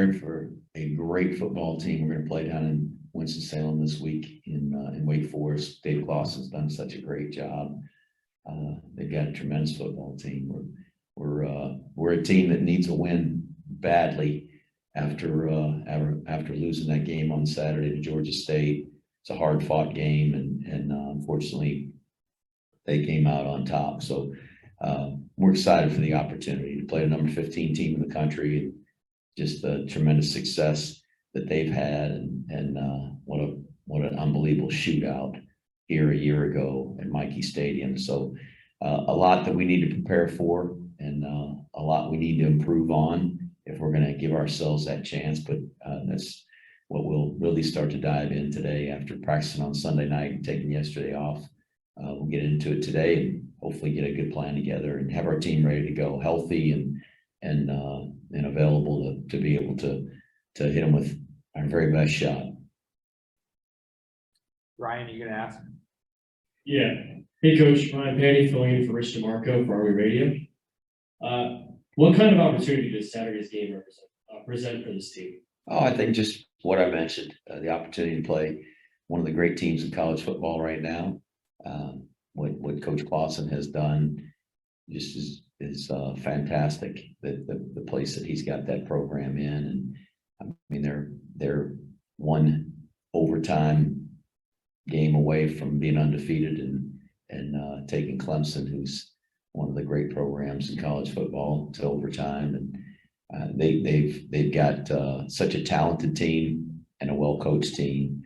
prepared for a great football team. We're going to play down in Winston-Salem this week in Wake Forest. Dave Clawson's done such a great job. They've got a tremendous football team. We're a team that needs a win badly after losing that game on Saturday to Georgia State. It's a hard-fought game, and unfortunately, they came out on top. So we're excited for the opportunity to play a number 15 team in the country, and just the tremendous success that they've had, and what an unbelievable shootout here a year ago at Mikey Stadium. So a lot that we need to prepare for, and a lot we need to improve on if we're going to give ourselves that chance. But that's what we'll really start to dive in today after practicing on Sunday night and taking yesterday off. We'll get into it today and hopefully get a good plan together and have our team ready to go, healthy and available to be able to hit them with our very best shot. Ryan, are you going to ask? Yeah. Hey, Coach. Ryan Patty filling in for Rich DeMarco for Army Radio. What kind of opportunity does Saturday's game present for this team? Oh, I think just what I mentioned, the opportunity to play one of the great teams in college football right now. What Coach Clawson has done just is fantastic. The place that he's got that program in, and I mean they're one overtime game away from being undefeated and taking Clemson, who's one of the great programs in college football, to overtime. And they've got such a talented team and a well-coached team,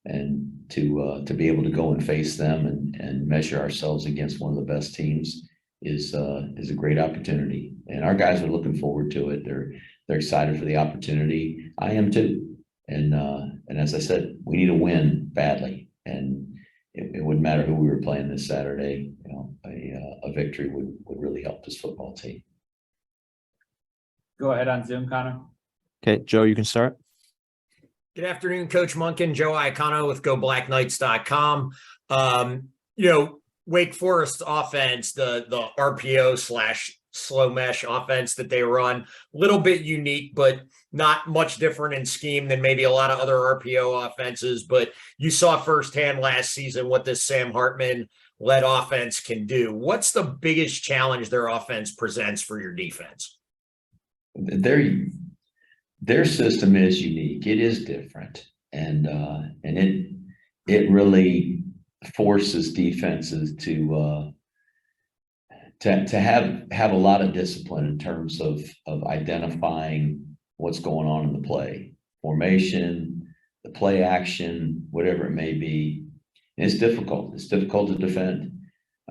and to be able to go and face them and measure ourselves against one of the best teams is a great opportunity. And our guys are looking forward to it. They're excited for the opportunity. I am too. And as I said, we need a win badly. And it wouldn't matter who we were playing this Saturday. You know, a victory would really help this football team. Go ahead on Zoom, Connor. Okay, Joe, you can start. Good afternoon, Coach Monken. Joe Iacono with GoBlackKnights.com. Wake Forest offense, the RPO / slow mesh offense that they run, a little bit unique, but not much different in scheme than maybe a lot of other RPO offenses. But you saw firsthand last season what this Sam Hartman-led offense can do. What's the biggest challenge their offense presents for your defense? Their system is unique. It is different, and it really forces defenses to have a lot of discipline in terms of identifying what's going on in the play, formation, the play action, whatever it may be. And it's difficult. It's difficult to defend.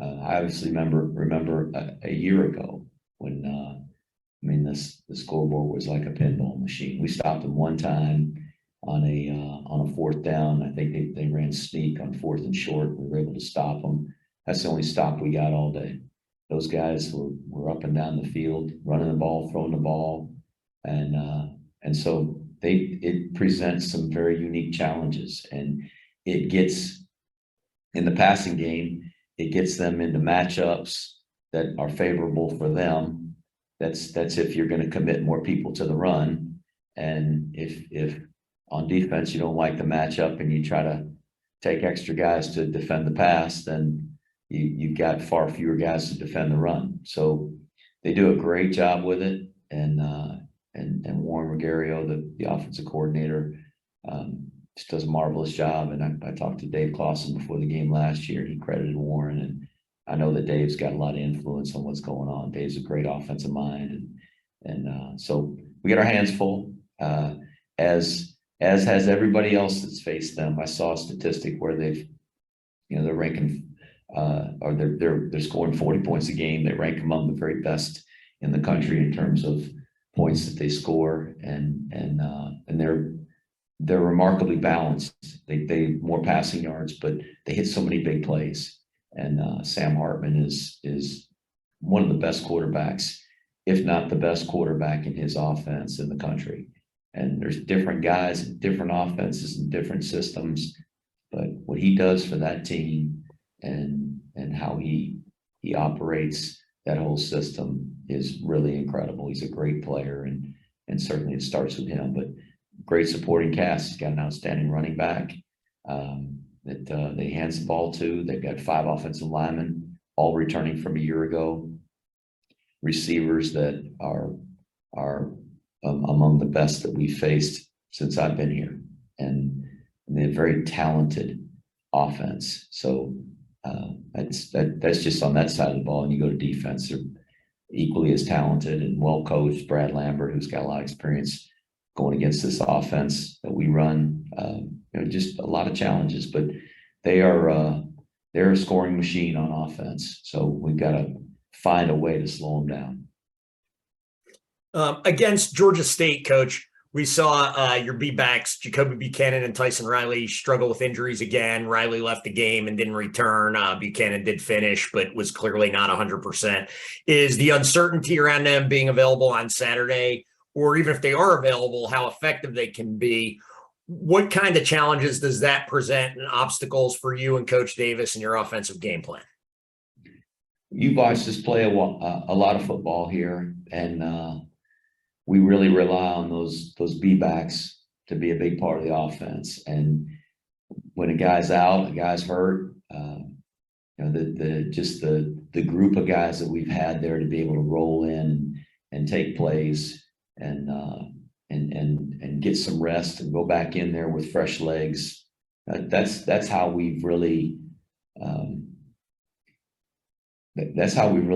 I obviously remember a year ago when the scoreboard was like a pinball machine. We stopped them one time on a fourth down. I think they ran sneak on 4th and short. We were able to stop them. That's the only stop we got all day. Those guys were up and down the field, running the ball, throwing the ball, and so it presents some very unique challenges, and it gets in the passing game. It gets them into matchups that are favorable for them. That's if you're going to commit more people to the run, and if on defense you don't like the matchup and you try to take extra guys to defend the pass, then you've got far fewer guys to defend the run. So they do a great job with it, and Warren Ruggiero, the offensive coordinator, just does a marvelous job. And I talked to Dave Clawson before the game last year. He credited Warren, and I know that Dave's got a lot of influence on what's going on. Dave's a great offensive mind, and so we get our hands full, as has everybody else that's faced them. I saw a statistic where they're ranking, or they're scoring 40 points a game. They rank among the very best in the country in terms of points that they score, and they're remarkably balanced. They more passing yards, but they hit so many big plays. And Sam Hartman is one of the best quarterbacks, if not the best quarterback in his offense in the country. And there's different guys, different offenses, and different systems, but what he does for that team and how he operates that whole system is really incredible. He's a great player, and and certainly it starts with him, but great supporting cast. He's got an outstanding running back that he hands the ball to. They've got 5 offensive linemen, all returning from a year ago. Receivers that are among the best that we've faced since I've been here, and they're very talented offense. So that's just on that side of the ball. And you go to defense, they're equally as talented and well coached. Brad Lambert, who's got a lot of experience going against this offense that we run. Just a lot of challenges, but they're a scoring machine on offense. So we've got to find a way to slow them down. Against Georgia State, Coach, we saw your B-backs, Jacoby Buchanan and Tyson Riley, struggle with injuries again. Riley left the game and didn't return. Buchanan did finish, but was clearly not 100%. Is the uncertainty around them being available on Saturday, or even if they are available, how effective they can be? What kind of challenges does that present and obstacles for you and Coach Davis and your offensive game plan? You've watched us play a lot of football here, and we really rely on those B-backs to be a big part of the offense. And when a guy's out, a guy's hurt, the group of guys that we've had there to be able to roll in and take plays and get some rest and go back in there with fresh legs. That's how we've really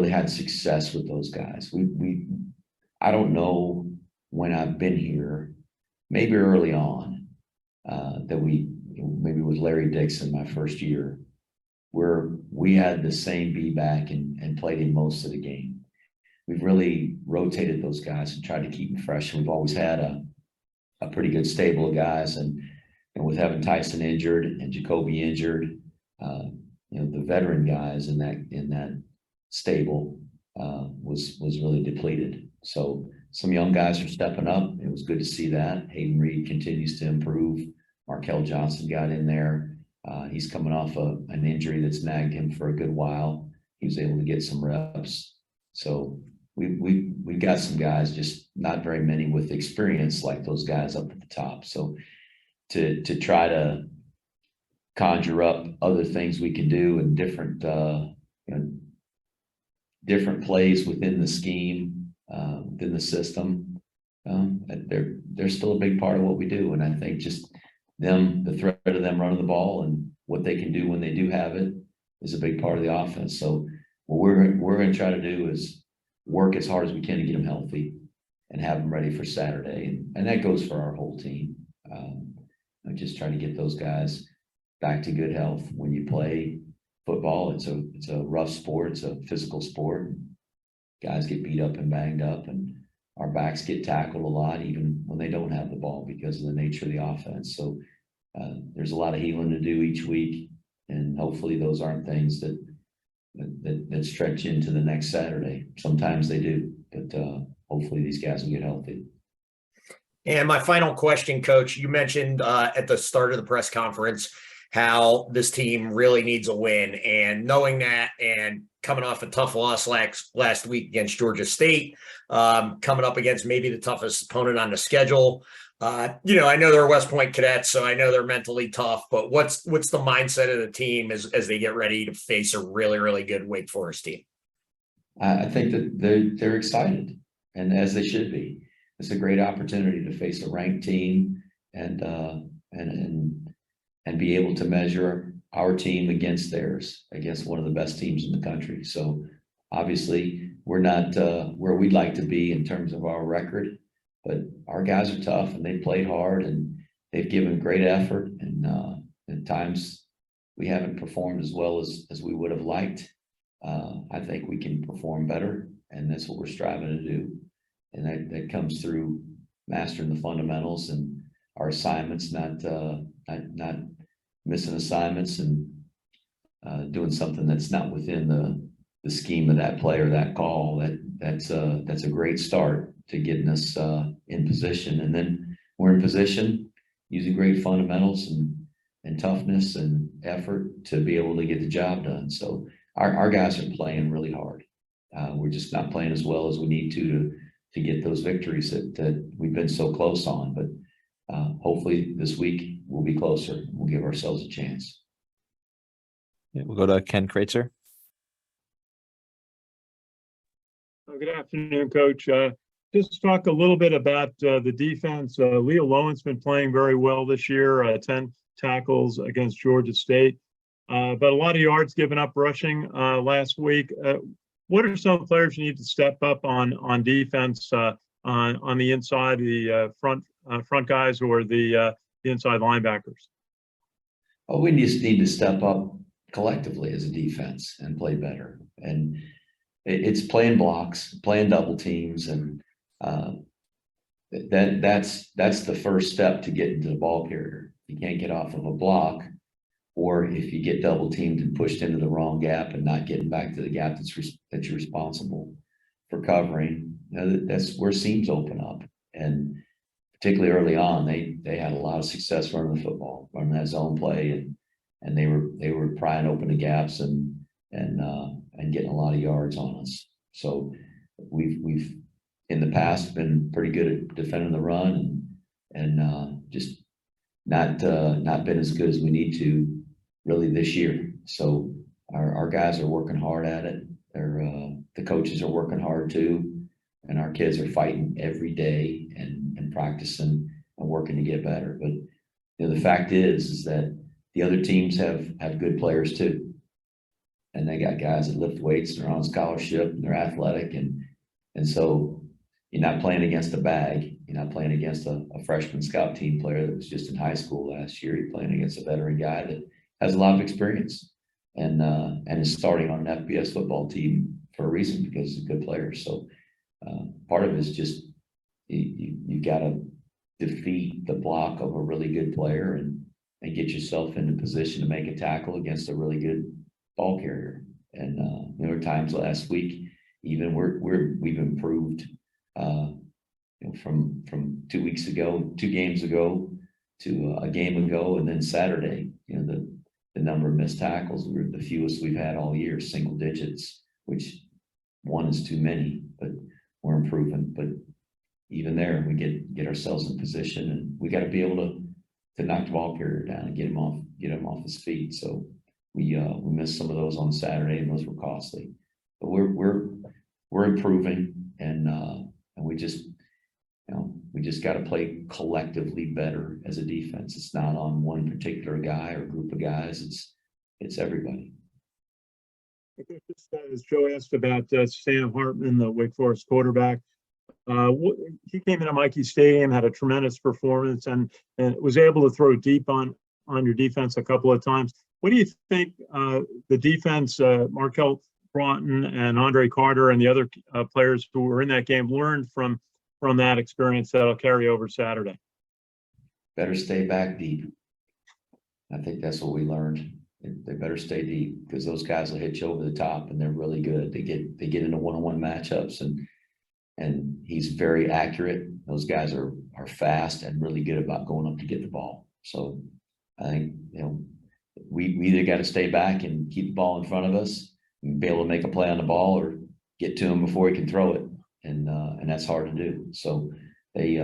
had success with those guys. I don't know when I've been here, maybe early on, that maybe with Larry Dixon my first year, where we had the same B-back and played him most of the game. We've really rotated those guys and tried to keep them fresh. We've always had a pretty good stable of guys, and with having Tyson injured and Jacoby injured, the veteran guys in that stable was really depleted. So some young guys are stepping up. It was good to see that. Hayden Reed continues to improve. Markel Johnson got in there. He's coming off an injury that's nagged him for a good while. He was able to get some reps. So we got some guys, just not very many with experience like those guys up at the top. So to try to conjure up other things we can do and different plays within the scheme, within the system, they're still a big part of what we do. And I think just the threat of them running the ball and what they can do when they do have it is a big part of the offense. So what we're going to try to do is work as hard as we can to get them healthy and have them ready for Saturday. And that goes for our whole team. Just trying to get those guys back to good health. When you play football, it's a rough sport. It's a physical sport. Guys get beat up and banged up, and our backs get tackled a lot, even when they don't have the ball, because of the nature of the offense. So there's a lot of healing to do each week, and hopefully those aren't things that stretch into the next Saturday. Sometimes they do, but hopefully these guys will get healthy. And my final question, Coach, you mentioned at the start of the press conference how this team really needs a win, and knowing that and coming off a tough loss last week against Georgia State, coming up against maybe the toughest opponent on the schedule. I know they're West Point cadets, so I know they're mentally tough, but what's the mindset of the team as they get ready to face a really, really good Wake Forest team? I think that they're excited, and as they should be. It's a great opportunity to face a ranked team and be able to measure our team against theirs, against one of the best teams in the country. So obviously we're not where we'd like to be in terms of our record, but our guys are tough and they played hard and they've given great effort. And at times we haven't performed as well as we would have liked. I think we can perform better, and that's what we're striving to do. And that comes through mastering the fundamentals and our assignments, not missing assignments and doing something that's not within the scheme of that play or that call. That's a great start to getting us in position. And then we're in position using great fundamentals and toughness and effort to be able to get the job done. So our guys are playing really hard. We're just not playing as well as we need to get those victories that we've been so close on. But hopefully this week we'll be closer. We'll give ourselves a chance. Yeah, we'll go to Ken Kreitzer. Good afternoon, Coach. Just talk a little bit about the defense. Leo Lowen's been playing very well this year, 10 tackles against Georgia State, but a lot of yards given up rushing last week. What are some players you need to step up on defense on the inside, the front guys, or the inside linebackers? Oh, we just need to step up collectively as a defense and play better. And it's playing blocks, playing double teams, and that's the first step to get into the ball carrier. You can't get off of a block, or if you get double teamed and pushed into the wrong gap and not getting back to the gap that you're responsible for covering, that's where seams open up. And particularly early on, they had a lot of success running the football, running that zone play, and they were prying open the gaps and getting a lot of yards on us. So we've in the past been pretty good at defending the run and just not been as good as we need to really this year. So our guys are working hard at it. The coaches are working hard too, and our kids are fighting every day and practicing and working to get better. But the fact is that the other teams have good players too. And they got guys that lift weights, they're on scholarship, and they're athletic. And so you're not playing against a bag. You're not playing against a freshman scout team player that was just in high school last year. You're playing against a veteran guy that has a lot of experience and is starting on an FBS football team for a reason, because he's a good player. So part of it is just you got to defeat the block of a really good player and get yourself into position to make a tackle against a really good ball carrier. And there were times last week, even we've improved, from 2 weeks ago, 2 games ago to a game ago, and then Saturday, the number of missed tackles were the fewest we've had all year, single digits, which one is too many, but we're improving. But even there, we get ourselves in position, and we got to be able to knock the ball carrier down and get him off his feet. So we missed some of those on Saturday, and those were costly. But we're improving, and we just got to play collectively better as a defense. It's not on one particular guy or group of guys. It's everybody. Just as Joe asked about Sam Hartman, the Wake Forest quarterback, he came into Mikey Stadium, had a tremendous performance, and was able to throw deep on your defense a couple of times. What do you think the defense, Markel Broughton and Andre Carter and the other players who were in that game learned from that experience that'll carry over Saturday? Better stay back deep. I think that's what we learned. They better stay deep, because those guys will hit you over the top, and they're really good. They get into one-on-one matchups, and he's very accurate. Those guys are fast and really good about going up to get the ball. So I think we either got to stay back and keep the ball in front of us and be able to make a play on the ball, or get to him before he can throw it, and that's hard to do. So they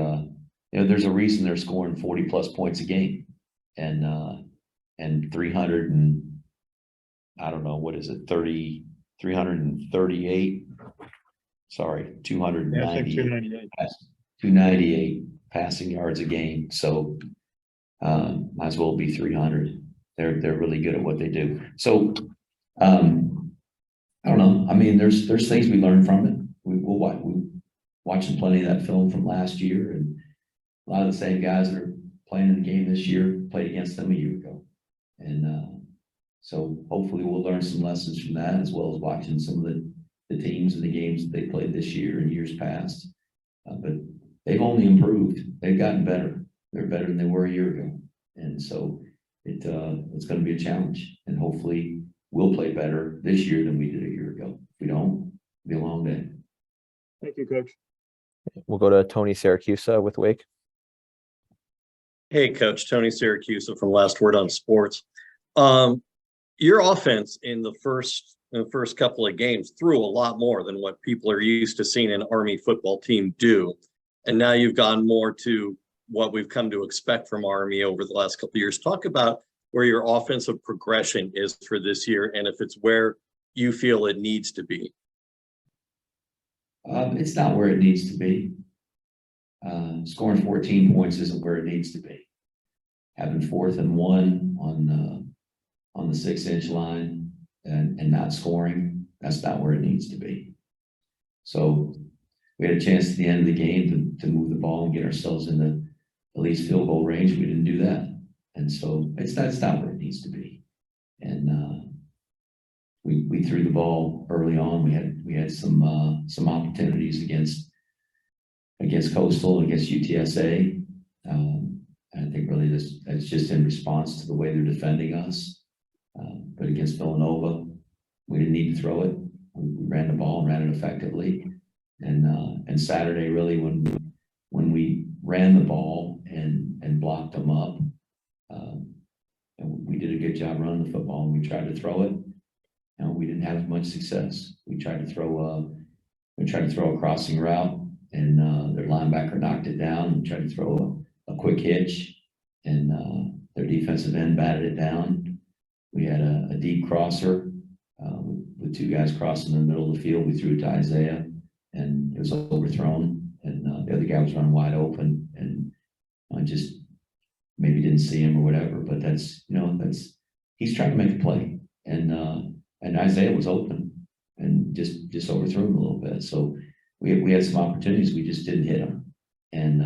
there's a reason they're scoring 40+ points a game, and 300 and I don't know, what is it, 338, sorry, 298 298 passing yards a game. So might as well be 300. They're really good at what they do. So I don't know. I mean, there's things we learn from it. We're watching plenty of that film from last year, and a lot of the same guys that are playing in the game this year played against them a year ago. And so hopefully we'll learn some lessons from that, as well as watching some of the teams and the games that they played this year and years past. But they've only improved. They've gotten better. They're better than they were a year ago. And so it's going to be a challenge. And hopefully we'll play better this year than we did a year ago. If we don't, it'll be a long day. Thank you, Coach. We'll go to Tony Siracusa with Wake. Hey, Coach, Tony Siracusa from Last Word on Sports. Your offense in the first in the first couple of games, threw a lot more than what people are used to seeing an Army football team do. And now you've gone more to what we've come to expect from Army over the last couple of years. Talk about where your offensive progression is for this year and if it's where you feel it needs to be. It's not where it needs to be. Scoring 14 points isn't where it needs to be. Having 4th and 1 on the 6-inch line and not scoring, that's not where it needs to be. So we had a chance at the end of the game to move the ball and get ourselves in the at least field goal range. We didn't do that. And so it's not where it needs to be. And we threw the ball early on. We had some opportunities against Coastal, against UTSA. I think really that's just in response to the way they're defending us. But against Villanova, we didn't need to throw it. We ran the ball and ran it effectively. And Saturday, really, when we ran the ball and blocked them up, and we did a good job running the football. And we tried to throw it, and we didn't have much success. We tried to throw a crossing route, and their linebacker knocked it down. We tried to throw a quick hitch, and their defensive end batted it down. We had a deep crosser with 2 guys crossing in the middle of the field. We threw it to Isaiah, and it was overthrown, and the other guy was running wide open, and I just maybe didn't see him or whatever. But that's he's trying to make a play, and Isaiah was open and just overthrew him a little bit. So we had some opportunities, we just didn't hit them, and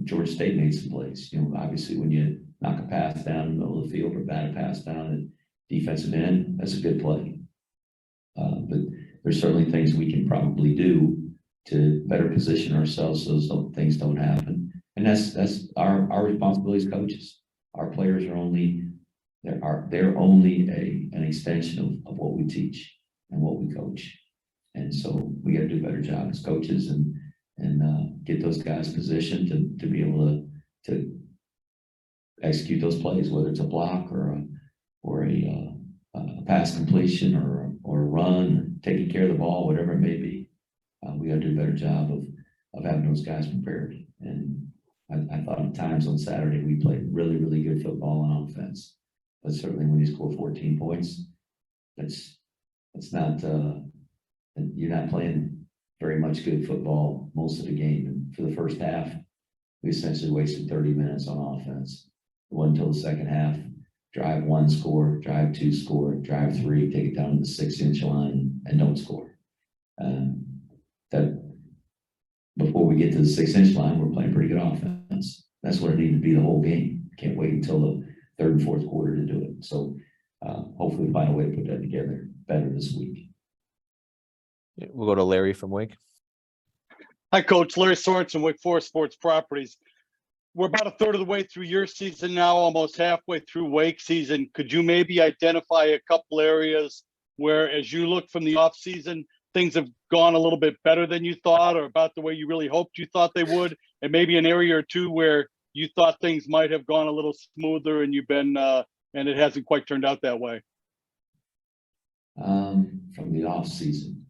Georgia State made some plays. Obviously when you knock a pass down in the middle of the field or bat a pass down at defensive end, that's a good play. But there's certainly things we can probably do to better position ourselves so those things don't happen. And that's our responsibility as coaches. Our players are only an extension of what we teach and what we coach. And so we got to do a better job as coaches and get those guys positioned to be able to execute those plays, whether it's a block or a pass completion or a run, or taking care of the ball, whatever it may be. We got to do a better job of having those guys prepared. And I thought at times on Saturday we played really, really good football on offense. But certainly when you score 14 points, that's not you're not playing very much good football most of the game. And for the first half, we essentially wasted 30 minutes on offense. It wasn't until the second half, drive 1, score, drive 2, score, drive 3, take it down to the 6-inch line and don't score. That before we get to the 6-inch line, we're playing pretty good offense. That's what it needed to be the whole game. Can't wait until the 3rd and 4th quarter to do it. So hopefully we'll find a way to put that together better this week. We'll go to Larry from Wake. Hi, Coach. Larry Sorensen, Wake Forest Sports Properties. We're about a third of the way through your season now, almost halfway through Wake season. Could you maybe identify a couple areas where, as you look from the off season, things have gone a little bit better than you thought, or about the way you really hoped you thought they would, and maybe an area or two where you thought things might have gone a little smoother and you've been and it hasn't quite turned out that way? From the off season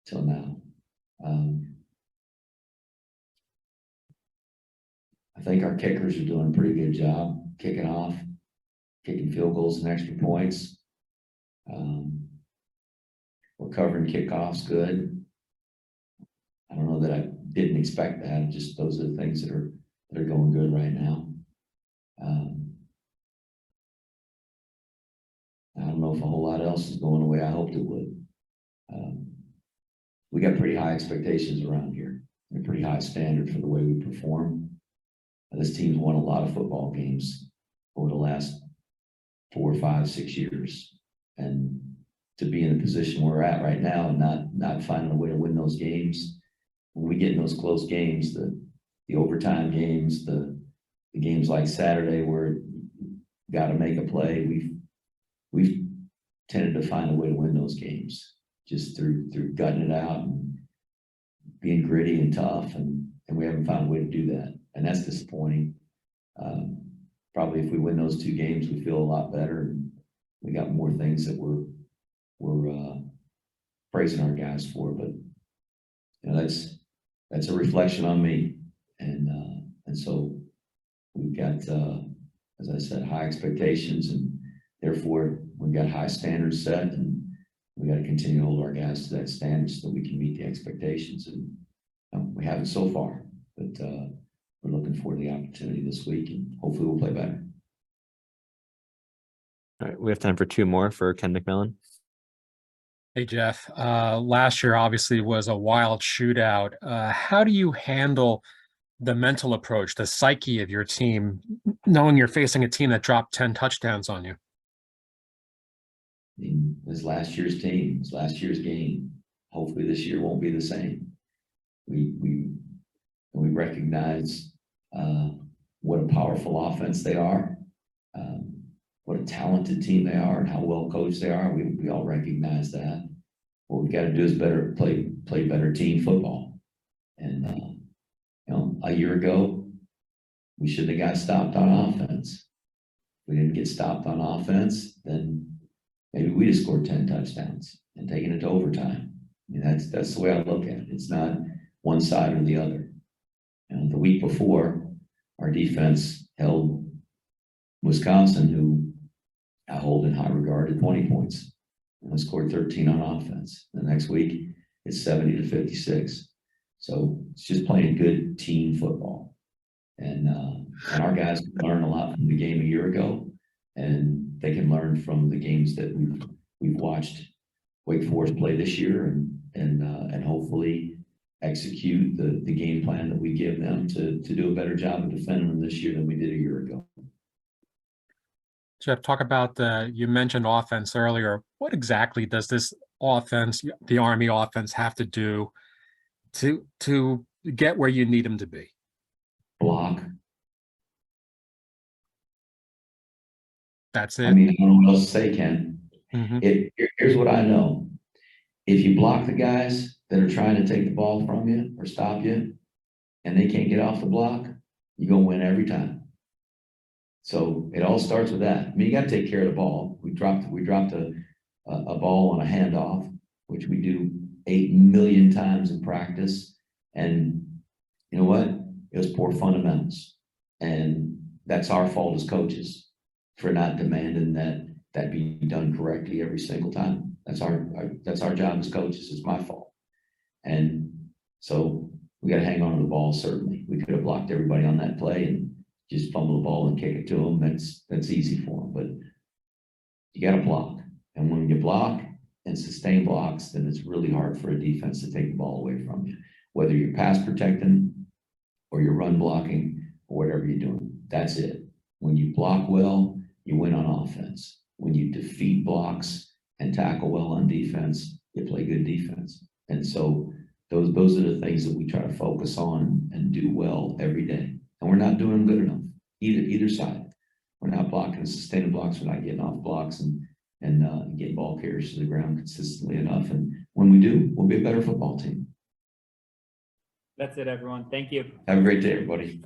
till now, I think our kickers are doing a pretty good job kicking off, kicking field goals and extra points. We're covering kickoffs good. I don't know that I didn't expect that. Just those are the things that are going good right now. I don't know if a whole lot else is going the way I hoped it would. We got pretty high expectations around here, and a pretty high standard for the way we perform. This team's won a lot of football games over the last 4, 5, 6 years, and to be in the position we're at right now and not finding a way to win those games, when we get in those close games, the overtime games, the games like Saturday where got to make a play, we've tended to find a way to win those games just through gutting it out and being gritty and tough, and we haven't found a way to do that, and that's disappointing. Probably if we win those 2 games, we feel a lot better, we got more things that we're praising our guys for, but you know, that's a reflection on me. And so we've got, as I said, high expectations, and therefore we've got high standards set, and we got to continue to hold our guys to that standard so that we can meet the expectations. And we haven't so far, but we're looking for the opportunity this week, and hopefully we'll play better. All right, we have time for two more for Ken McMillan. Hey, Jeff. Last year obviously was a wild shootout. How do you handle the mental approach, the psyche of your team, knowing you're facing a team that dropped 10 touchdowns on you? I mean, it's last year's team, it's last year's game. Hopefully this year won't be the same. We recognize what a powerful offense they are, what a talented team they are, and how well coached they are. We all recognize that. What we've got to do is play better team football. And you know, a year ago, we shouldn't have got stopped on offense. If we didn't get stopped on offense, then maybe we'd have scored 10 touchdowns and taken it to overtime. I mean, that's the way I look at it. It's not one side or the other. And the week before, our defense held Wisconsin, who I hold in high regard, at 20 points. And we scored 13 on offense. The next week, it's 70-56. So it's just playing good team football. And our guys can learn a lot from the game a year ago, and they can learn from the games that we've watched Wake Forest play this year, and hopefully execute the game plan that we give them to do a better job of defending them this year than we did a year ago. Jeff, talk about you mentioned offense earlier. What exactly does this offense, the Army offense, have to do to get where you need them to be? Block. That's I it. mean, I don't know what else to say, Ken. Mhm. Here's what I know. If you block the guys that are trying to take the ball from you or stop you, and they can't get off the block, you're gonna win every time. So it all starts with that. I mean, you got to take care of the ball. We dropped a ball on a handoff, which we do 8 million times in practice. And you know what? It was poor fundamentals, and that's our fault as coaches for not demanding that be done correctly every single time. That's our job as coaches. It's my fault. And so we got to hang on to the ball. Certainly, we could have blocked everybody on that play and just fumble the ball and kick it to them. That's easy for them, but you got to block. And when you block and sustain blocks, then it's really hard for a defense to take the ball away from you, whether you're pass protecting or you're run blocking or whatever you're doing. That's it. When you block well, you win on offense. When you defeat blocks and tackle well on defense, you play good defense. And so those are the things that we try to focus on and do well every day. And we're not doing good enough, either side. We're not blocking sustaining blocks. We're not getting off blocks and getting ball carriers to the ground consistently enough. And when we do, we'll be a better football team. That's it, everyone. Thank you. Have a great day, everybody.